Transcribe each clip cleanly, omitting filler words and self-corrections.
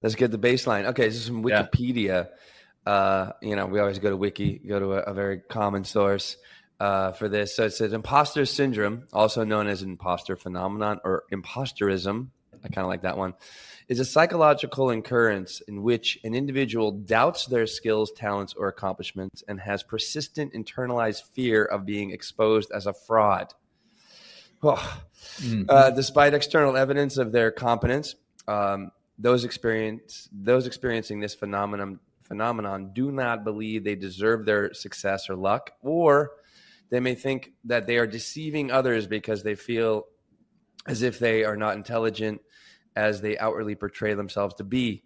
Let's get the baseline. Okay, this is from Wikipedia. We always go to a very common source for this. So it says imposter syndrome, also known as imposter phenomenon or imposterism, I kind of like that one, is a psychological occurrence in which an individual doubts their skills, talents, or accomplishments and has persistent internalized fear of being exposed as a fraud. Despite external evidence of their competence, those experiencing this phenomenon do not believe they deserve their success or luck, or they may think that they are deceiving others because they feel as if they are not intelligent as they outwardly portray themselves to be.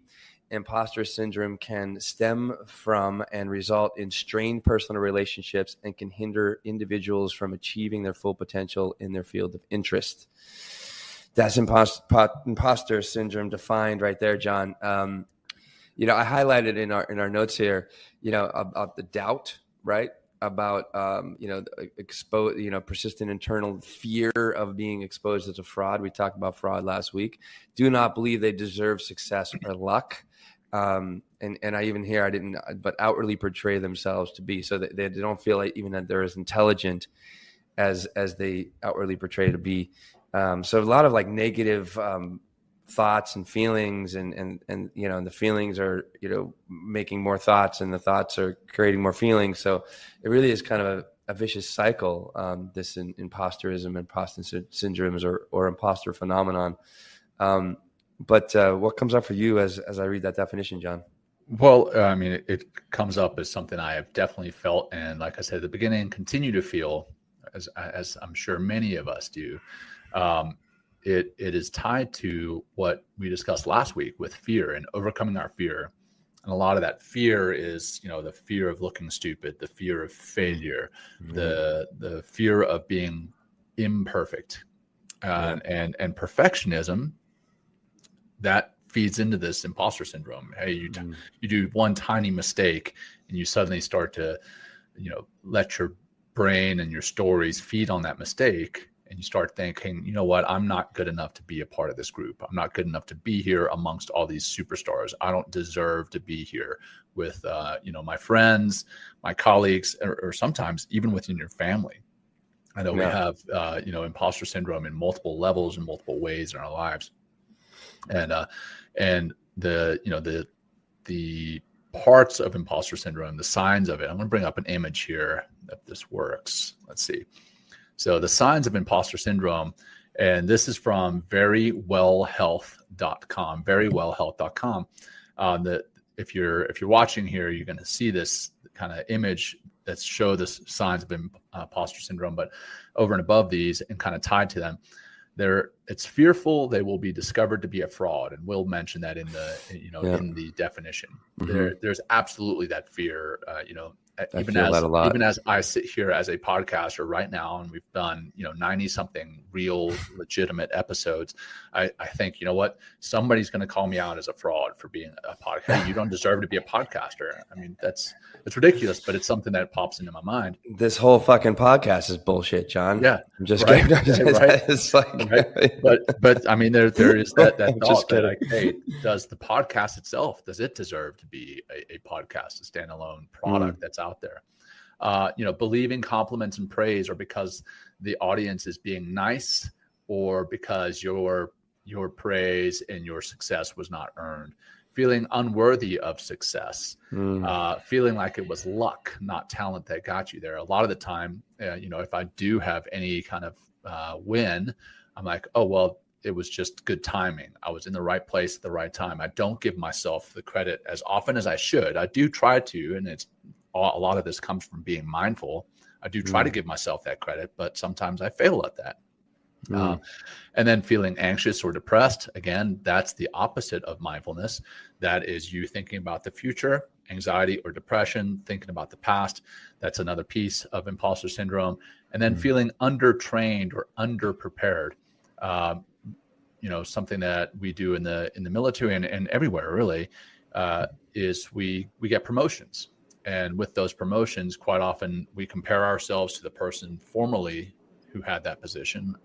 Imposter syndrome can stem from and result in strained personal relationships and can hinder individuals from achieving their full potential in their field of interest. That's imposter syndrome defined right there, John. I highlighted in our notes here, about the doubt, right? About persistent internal fear of being exposed as a fraud. We talked about fraud last week. Do not believe they deserve success or luck. And I even here but outwardly portray themselves to be, so that they don't feel like even that they're as intelligent as they outwardly portray to be. So a lot of like negative thoughts and feelings, and the feelings are making more thoughts, and the thoughts are creating more feelings. So it really is kind of a vicious cycle. This imposterism, imposter syndromes, or imposter phenomenon. But what comes up for you as I read that definition, John? Well, it comes up as something I have definitely felt, and like I said at the beginning, continue to feel, as I'm sure many of us do. It is tied to what we discussed last week with fear and overcoming our fear. And a lot of that fear is, the fear of looking stupid, the fear of failure, the fear of being imperfect, and perfectionism. That feeds into this imposter syndrome. Hey, you do one tiny mistake and you suddenly start to, let your brain and your stories feed on that mistake. And you start thinking, you know what, I'm not good enough to be a part of this group. I'm not good enough to be here amongst all these superstars. I don't deserve to be here with, my friends, my colleagues, or sometimes even within your family. I know we have, imposter syndrome in multiple levels and multiple ways in our lives. And the parts of imposter syndrome, the signs of it, I'm going to bring up an image here that this works. Let's see. So the signs of imposter syndrome, and this is from verywellhealth.com, if you're watching here, you're going to see this kind of image that show the signs of imposter syndrome, but over and above these and kind of tied to them, it's fearful they will be discovered to be a fraud, and we'll mention that in the in the definition. There's absolutely that fear. Even as I sit here as a podcaster right now, and we've done 90 something real legitimate episodes, I think, you know what, somebody's going to call me out as a fraud for being a podcaster. Hey, you don't deserve to be a podcaster. I mean, it's ridiculous, but it's something that pops into my mind. This whole fucking podcast is bullshit, John. Yeah, I'm just right. kidding. Right. It's like, right. But I mean, there is that thought that, like, hey, does the podcast itself, does it deserve to be a podcast, a standalone product that's out there? Believing compliments and praise, or because the audience is being nice, or because your praise and your success was not earned. Feeling unworthy of success, feeling like it was luck, not talent, that got you there. A lot of the time, if I do have any kind of win, I'm like, oh, well, it was just good timing. I was in the right place at the right time. I don't give myself the credit as often as I should. I do try to, and a lot of this comes from being mindful. I do try to give myself that credit, but sometimes I fail at that. And then feeling anxious or depressed, again, that's the opposite of mindfulness. That is you thinking about the future, anxiety or depression, thinking about the past. That's another piece of imposter syndrome. And then feeling undertrained or underprepared. Something that we do in the military and everywhere really, is we get promotions. And with those promotions, quite often we compare ourselves to the person formerly who had that position.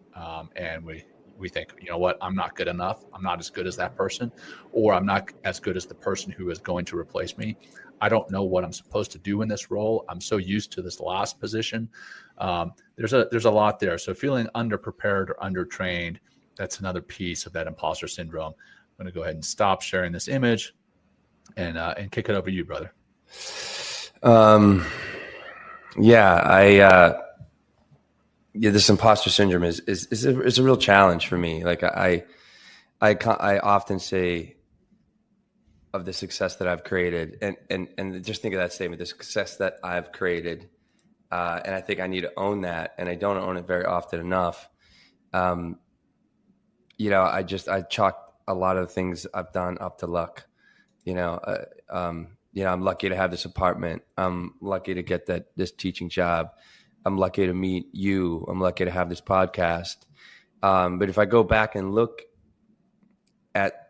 And we We think, you know what, I'm not good enough. I'm not as good as that person, or I'm not as good as the person who is going to replace me. I don't know what I'm supposed to do in this role. I'm so used to this last position. There's a lot there. So feeling underprepared or undertrained, that's another piece of that imposter syndrome. I'm going to go ahead and stop sharing this image and kick it over to you, brother. This imposter syndrome is a real challenge for me. Like I often say of the success that I've created, and just think of that statement, the success that I've created, and I think I need to own that, and I don't own it very often enough. I chalk a lot of things I've done up to luck. I'm lucky to have this apartment. I'm lucky to get this teaching job. I'm lucky to meet you. I'm lucky to have this podcast. But if I go back and look at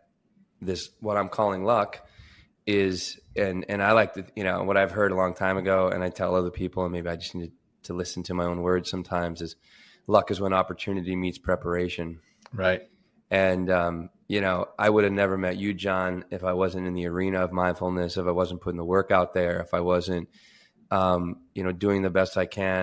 this, what I'm calling luck is, and I like to, what I've heard a long time ago, and I tell other people, and maybe I just need to listen to my own words sometimes, is luck is when opportunity meets preparation. Right. And, I would have never met you, John, if I wasn't in the arena of mindfulness, if I wasn't putting the work out there, if I wasn't, doing the best I can